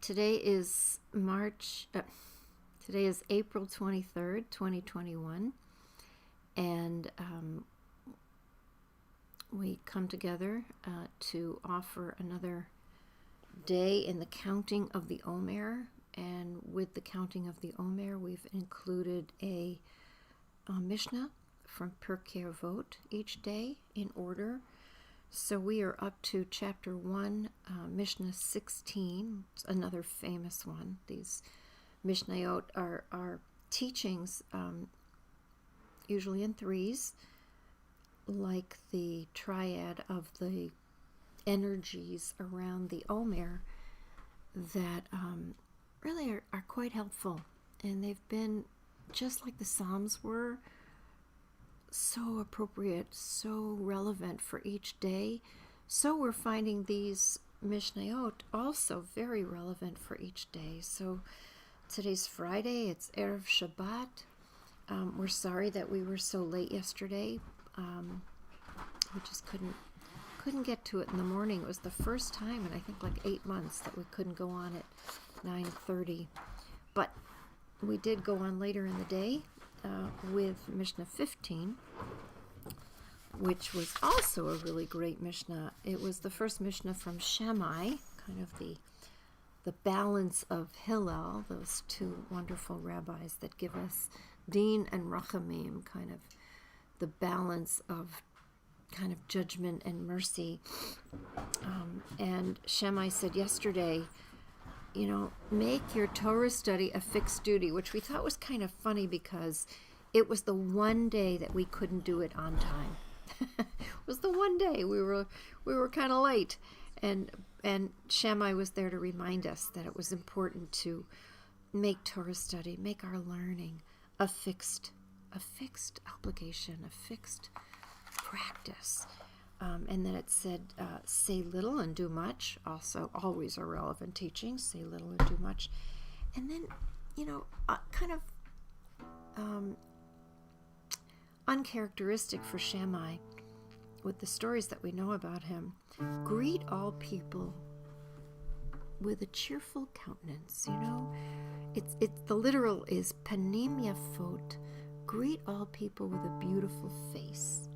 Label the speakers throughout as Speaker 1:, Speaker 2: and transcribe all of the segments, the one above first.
Speaker 1: Today is April 23rd, 2021, and we come together to offer another day in the counting of the Omer. And with the counting of the Omer, we've included a mishnah from Pirkei Avot each day in order. So we are up to chapter 1, mishnah 16. It's another famous one. These mishnayot are teachings, usually in threes, like the triad of the energies around the Omer that really are quite helpful. And they've been, just like the Psalms were, so appropriate, so relevant for each day. So we're finding these mishnayot also very relevant for each day. So today's Friday, it's Erev Shabbat. We're sorry that we were so late yesterday. We just couldn't get to it in the morning. It was the first time in I think like 8 months that we couldn't go on at 9:30. But we did go on later in the day with Mishnah 15, which was also a really great Mishnah. It was the first Mishnah from Shammai, kind of the balance of Hillel, those two wonderful rabbis that give us Din and Rachamim, kind of the balance of kind of judgment and mercy. And Shammai said yesterday, make your Torah study a fixed duty, which we thought was kind of funny because it was the one day that we couldn't do it on time. It was the one day we were kind of late, and Shammai was there to remind us that it was important to make Torah study, make our learning a fixed obligation, a fixed practice. And then it said, say little and do much. Also, always a relevant teaching, say little and do much. And then, kind of uncharacteristic for Shammai, with the stories that we know about him, greet all people with a cheerful countenance. It's the literal is panim yafot, greet all people with a beautiful face.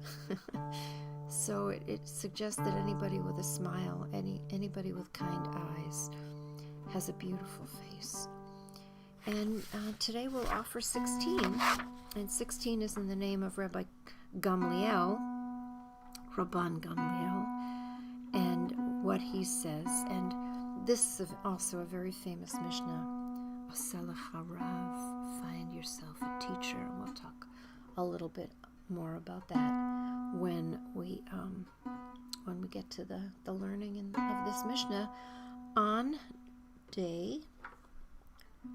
Speaker 1: So it suggests that anybody with a smile, anybody with kind eyes, has a beautiful face. And today we'll offer 16, and 16 is in the name of Rabban Gamliel, and what he says. And this is also a very famous Mishnah. Aselecha Rav, find yourself a teacher. And we'll talk a little bit more about that when we get to the learning of this Mishnah on day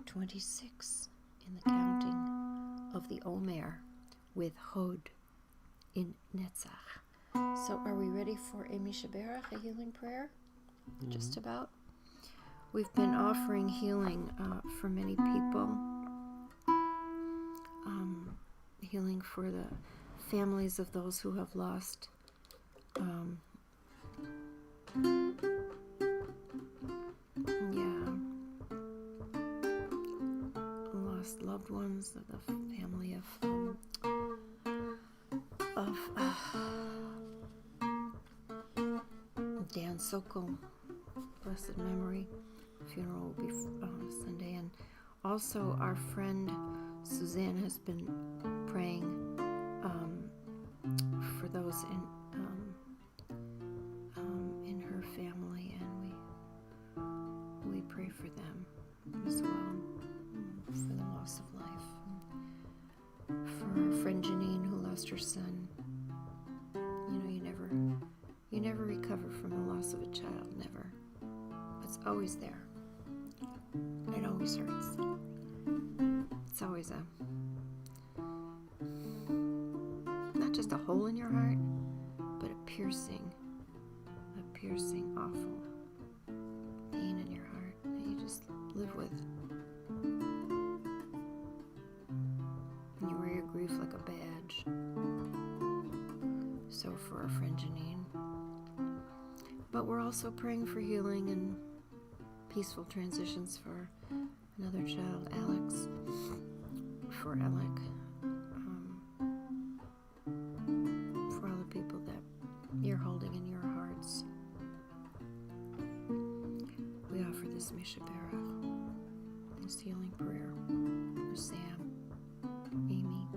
Speaker 1: 26 in the counting of the Omer with Hod in netzach. So are we ready for a Mishaberach, a healing prayer? Mm-hmm. Just about. We've been offering healing for many people. Healing for the families of those who have lost lost loved ones, of the family of Dan Sokol, blessed memory. Funeral will be Sunday. And also our friend Suzanne has been praying for those in her family, and we pray for them as well, for the loss of life. For our friend Janine, who lost her son, you never recover from the loss of a child, never. It's always there. It always hurts. It's always not just a hole in your heart, but a piercing, awful pain in your heart that you just live with. And you wear your grief like a badge. So for our friend Janine. But we're also praying for healing and peaceful transitions for another child, Alex, for Alec, for all the people that you're holding in your hearts. We offer this Misha Berach, this healing prayer for Sam, Amy.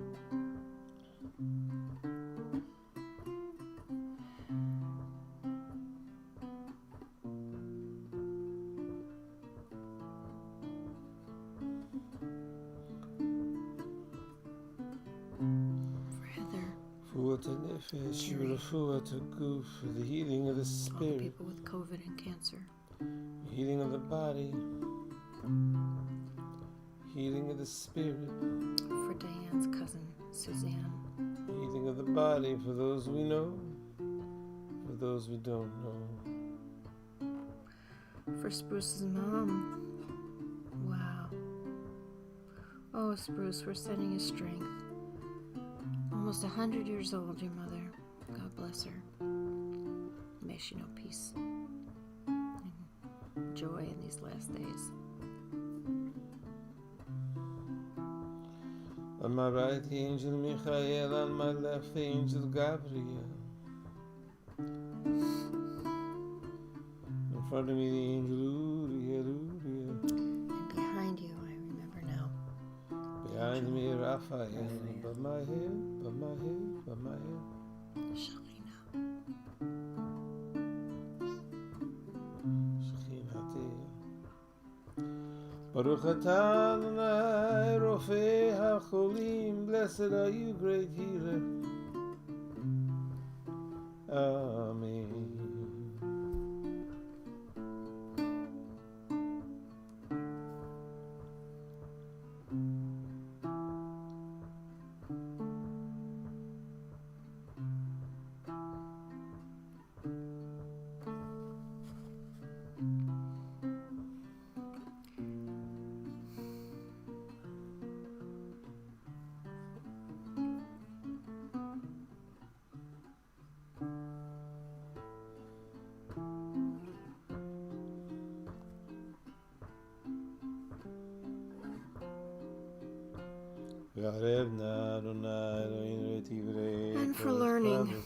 Speaker 2: For the healing of the spirit,
Speaker 1: all the people with COVID and cancer,
Speaker 2: healing of the body, healing of the spirit,
Speaker 1: for Diane's cousin Suzanne,
Speaker 2: healing of the body for those we know, for those we don't know,
Speaker 1: for Spruce's mom. Wow. Oh, Spruce, we're sending you strength. Almost 100 years old, your mother. God bless her. May she know peace and joy in these last days.
Speaker 2: On my right, the angel Michael, on my left, the angel Gabriel. In front of me, the angel Uriel.
Speaker 1: And behind you, I remember now.
Speaker 2: Behind me, Raphael. Above my head, above my head, above my head.
Speaker 1: Shekhinah.
Speaker 2: Baruch atah Adonai Rofei HaCholim. Blessed are you, great healer. Amen.
Speaker 1: And for learning.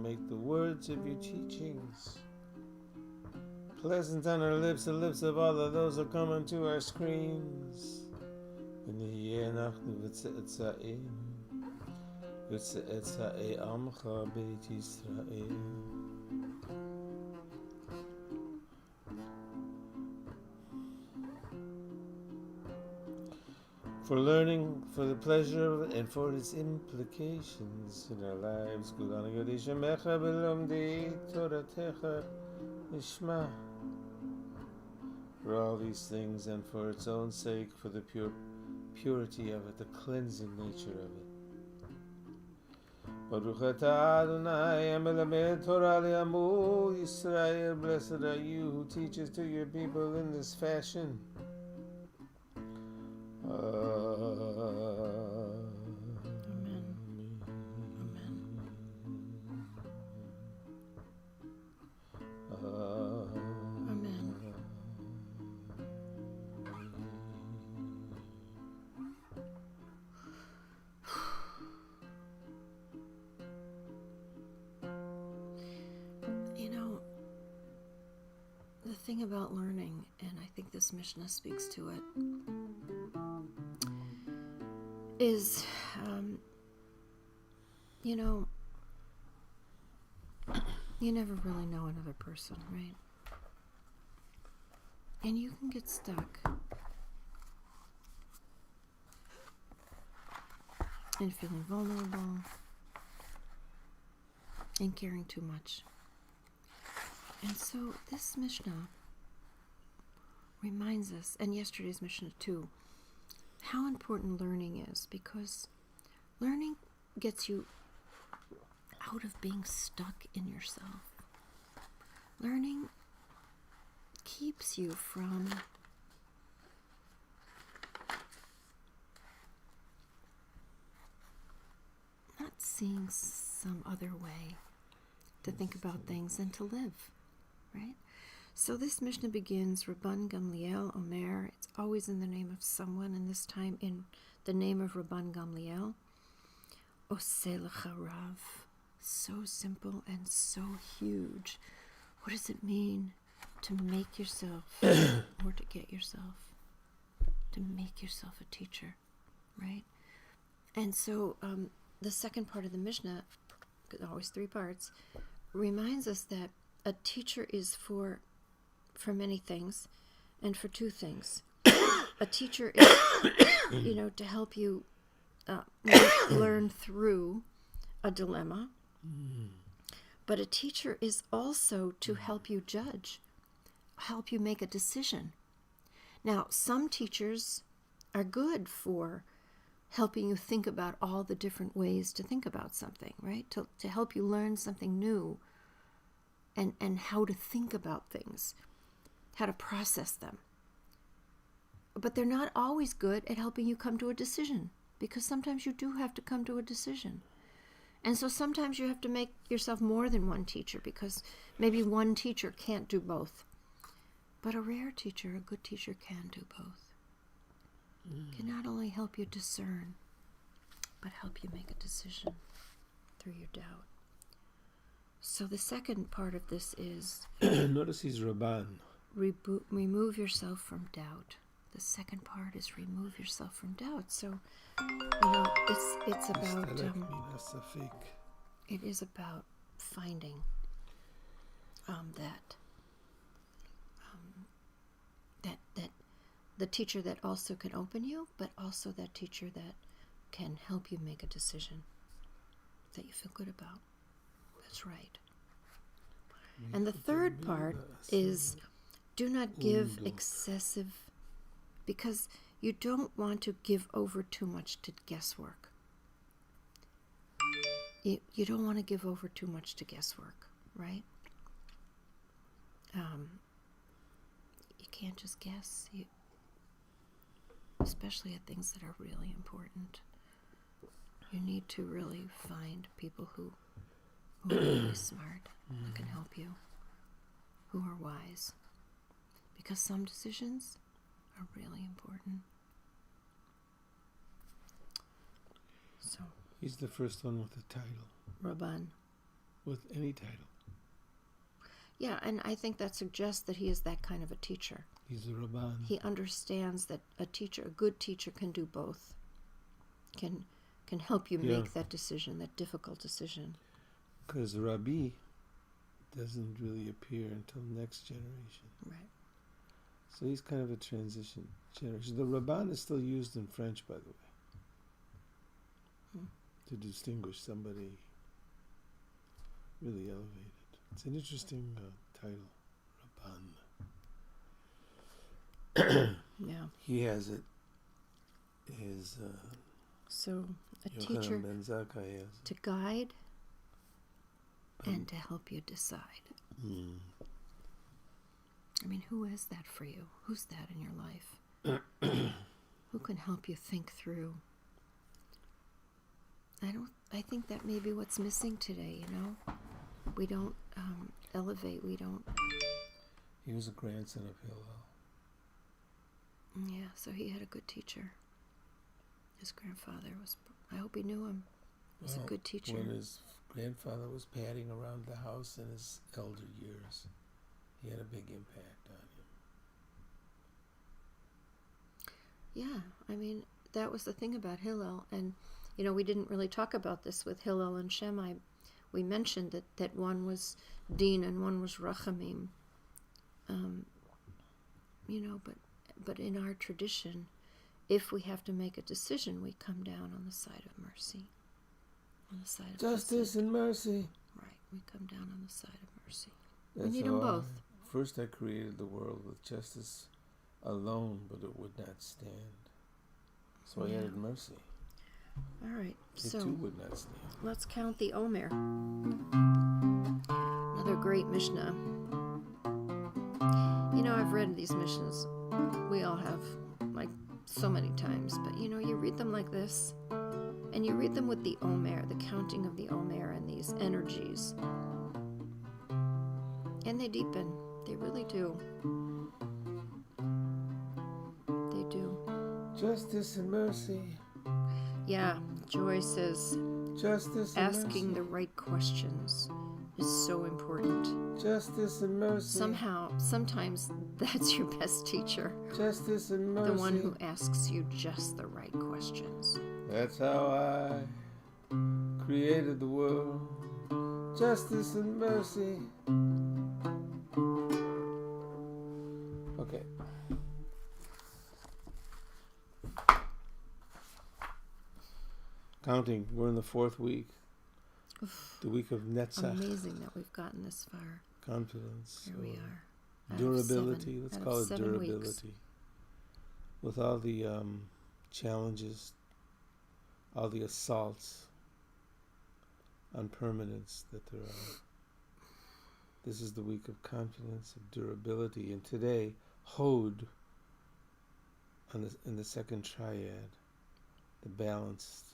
Speaker 2: Make the words of your teachings pleasant on our lips, the lips of all of those who come onto our screens. For learning, for the pleasure of it, and for its implications in our lives. For all these things, and for its own sake, for the purity of it, the cleansing nature of it. Baruch atah Adonai melamed Torah le'amu Yisrael. Blessed are you who teaches to your people in this fashion.
Speaker 1: Amen. Amen. Amen. You know, the thing about learning, and I think this Mishnah speaks to it, is, you never really know another person, right? And you can get stuck in feeling vulnerable and caring too much. And so this Mishnah reminds us, and yesterday's Mishnah too, how important learning is, because learning gets you out of being stuck in yourself. Learning keeps you from not seeing some other way to think about things and to live, right? So this Mishnah begins, Rabban Gamliel Omer. It's always in the name of someone, and this time in the name of Rabban Gamliel. Oseh lecha Rav. So simple and so huge. What does it mean to make yourself or to get yourself? To make yourself a teacher, right? And so the second part of the Mishnah, always three parts, reminds us that a teacher is for many things and for two things. A teacher is, to help you learn through a dilemma. But a teacher is also to help you judge, help you make a decision. Now, some teachers are good for helping you think about all the different ways to think about something, right? To help you learn something new and how to think about things, how to process them. But they're not always good at helping you come to a decision, because sometimes you do have to come to a decision. And so sometimes you have to make yourself more than one teacher, because maybe one teacher can't do both. But a rare teacher, a good teacher, can do both. Can not only help you discern, but help you make a decision through your doubt. So the second part of this is...
Speaker 2: Notice he's Rabban.
Speaker 1: Remove yourself from doubt. The second part is remove yourself from doubt. So, it's about... it is about finding that the teacher that also can open you, but also that teacher that can help you make a decision that you feel good about. That's right. And the third part is, do not give excessive, because you don't want to give over too much to guesswork. You don't want to give over too much to guesswork, right? You can't just guess, especially at things that are really important. You need to really find people who are really smart, who can help you, who are wise. Because some decisions are really important. So,
Speaker 2: he's the first one with a title.
Speaker 1: Rabban.
Speaker 2: With any title.
Speaker 1: Yeah, and I think that suggests that he is that kind of a teacher.
Speaker 2: He's a Rabban.
Speaker 1: He understands that a good teacher can do both. Can help you make that decision, that difficult decision.
Speaker 2: Because Rabbi doesn't really appear until next generation.
Speaker 1: Right.
Speaker 2: So he's kind of a transition generation. The Rabban is still used in French, by the way, to distinguish somebody really elevated. It's an interesting title, Rabban.
Speaker 1: Yeah.
Speaker 2: He has it.
Speaker 1: So a
Speaker 2: Yochanan
Speaker 1: teacher
Speaker 2: ben Zakkai has it.
Speaker 1: to guide and to help you decide. I mean, who is that for you? Who's that in your life? Who can help you think through? I think that may be what's missing today, We don't elevate, we don't...
Speaker 2: He was a grandson of Hillel.
Speaker 1: Yeah, so he had a good teacher. His grandfather was... I hope he knew him. He was a good teacher.
Speaker 2: When his grandfather was padding around the house in his elder years, he had a big impact on him.
Speaker 1: Yeah, I mean, that was the thing about Hillel. And, we didn't really talk about this with Hillel and Shammai. We mentioned that one was Din and one was Rachamim. But in our tradition, if we have to make a decision, we come down on the side of mercy. On the side of
Speaker 2: justice and mercy.
Speaker 1: Right, we come down on the side of mercy.
Speaker 2: That's
Speaker 1: we need them both.
Speaker 2: First I created the world with justice alone, but it would not stand. So I added mercy.
Speaker 1: All right,
Speaker 2: It too would not stand.
Speaker 1: Let's count the Omer. Another great mishnah. I've read these mishnahs. We all have, so many times. But, you read them like this, and you read them with the Omer, the counting of the Omer and these energies. And they deepen. They really do. They do.
Speaker 2: Justice and mercy.
Speaker 1: Yeah, Joy says
Speaker 2: Justice and
Speaker 1: asking the right questions is so important.
Speaker 2: Justice and mercy.
Speaker 1: Sometimes that's your best teacher.
Speaker 2: Justice and mercy.
Speaker 1: The one who asks you just the right questions.
Speaker 2: That's how I created the world. Justice and mercy. Okay. Counting. We're in the 4th week.
Speaker 1: Oof.
Speaker 2: The week of netzach.
Speaker 1: Amazing that we've gotten this far.
Speaker 2: Confidence.
Speaker 1: Here we are.
Speaker 2: Durability. Let's call it
Speaker 1: 7
Speaker 2: durability.
Speaker 1: weeks.
Speaker 2: With all the challenges, all the assaults on permanence that there are. This is the week of confidence, of durability. And today, Hod, in the second triad, the balanced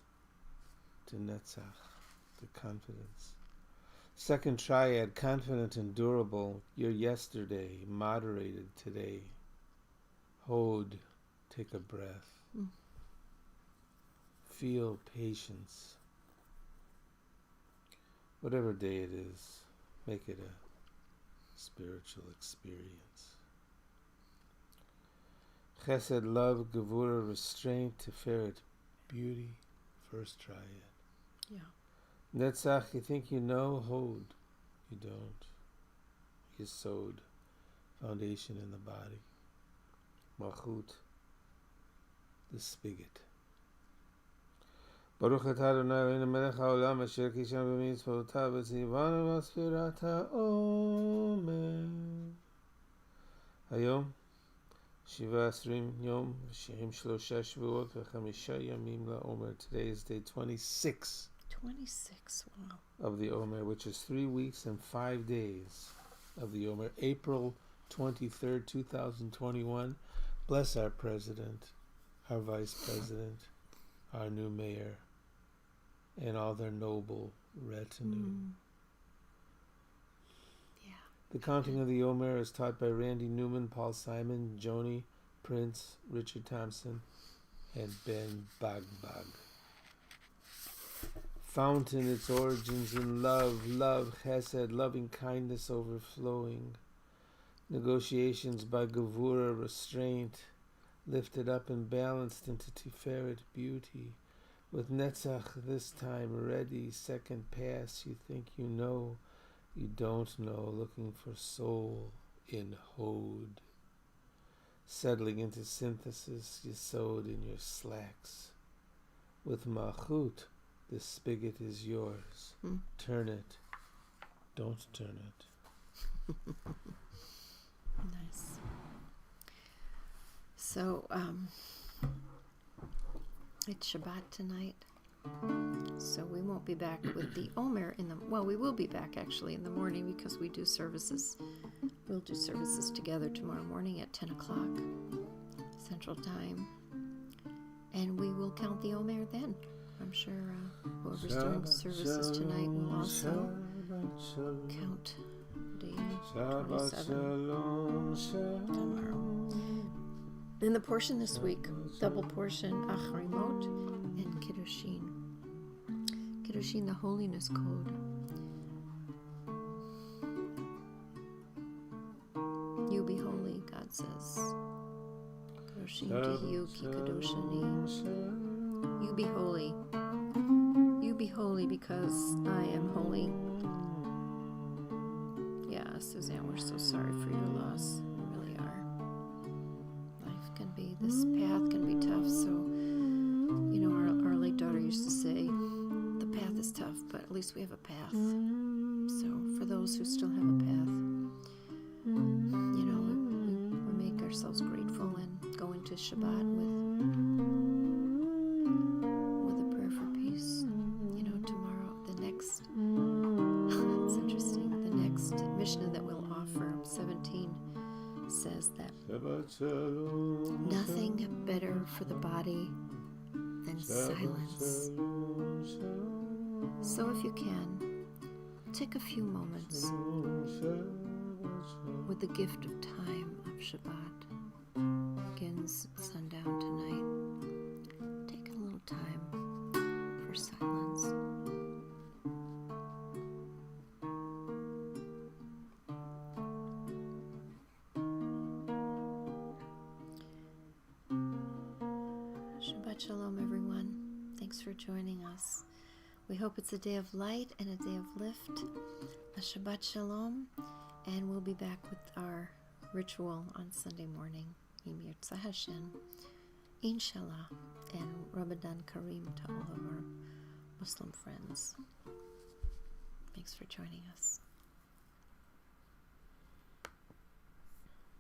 Speaker 2: to netzach, the confidence. Second triad, confident and durable, your yesterday, moderated today. Hod, take a breath. Feel patience. Whatever day it is, make it a spiritual experience. Chesed, love, gevura, restraint, tiferet, beauty, first triad.
Speaker 1: Yeah.
Speaker 2: Netzach, you think you know, Hod, you don't. Yesod, foundation in the body. Malchut, the spigot. Baruch atah Adonai Eloheinu melech haolam asher kishanu b'mitzvotav v'tzivanu v'sfirat ha'omer. Hayom 17 yom v'shivim shlosha shvuot v'chamisha yamim la'omer. Today is day 26.
Speaker 1: 26, wow.
Speaker 2: Of the Omer, which is 3 weeks and 5 days of the Omer. April 23rd, 2021. Bless our president, our vice president, our new mayor, and all their noble retinue.
Speaker 1: Yeah.
Speaker 2: The counting of the Omer is taught by Randy Newman, Paul Simon, Joni, Prince, Richard Thompson, and Ben Bagbag. Fountain, its origins in love, chesed, loving kindness overflowing. Negotiations by gevura, restraint, lifted up and balanced into tiferet, beauty. With netzach this time ready, second pass, you think you know, you don't know, looking for soul in Hod. Settling into synthesis, yesod in your slacks. With malchut, the spigot is yours. Turn it. Don't turn it.
Speaker 1: Nice. So, it's Shabbat tonight. So we won't be back with the Omer we will be back actually in the morning because we do services. We'll do services together tomorrow morning at 10 o'clock Central Time. And we will count the Omer then. I'm sure whoever's doing services tonight will also count day 27 tomorrow. In the portion this week, double portion Achrimot and Kiddushin. Kiddushin, the holiness code. You be holy, God says. Kiddushin Tihiyu ki Kiddushani. You be holy. You be holy because I am holy. Yeah, Suzanne, we're so sorry for your loss. We really are. Life can be, this path can be tough. So, you know, our late daughter used to say, the path is tough, but at least we have a path. So, for those who still have a path, you know, we make ourselves grateful and go into Shabbat with a prayer for peace. You know, tomorrow, the next, it's interesting, the next mishnah that we'll offer, 17, says that nothing better for the body than silence. So if you can, take a few moments the gift of time of Shabbat. Begins at sundown tonight. Take a little time for silence. Shabbat Shalom, everyone. Thanks for joining us. We hope it's a day of light and a day of lift. A Shabbat Shalom. And we'll be back with our ritual on Sunday morning. Im Yirtzeh Hashem, Inshallah, and Ramadan Kareem to all of our Muslim friends. Thanks for joining us.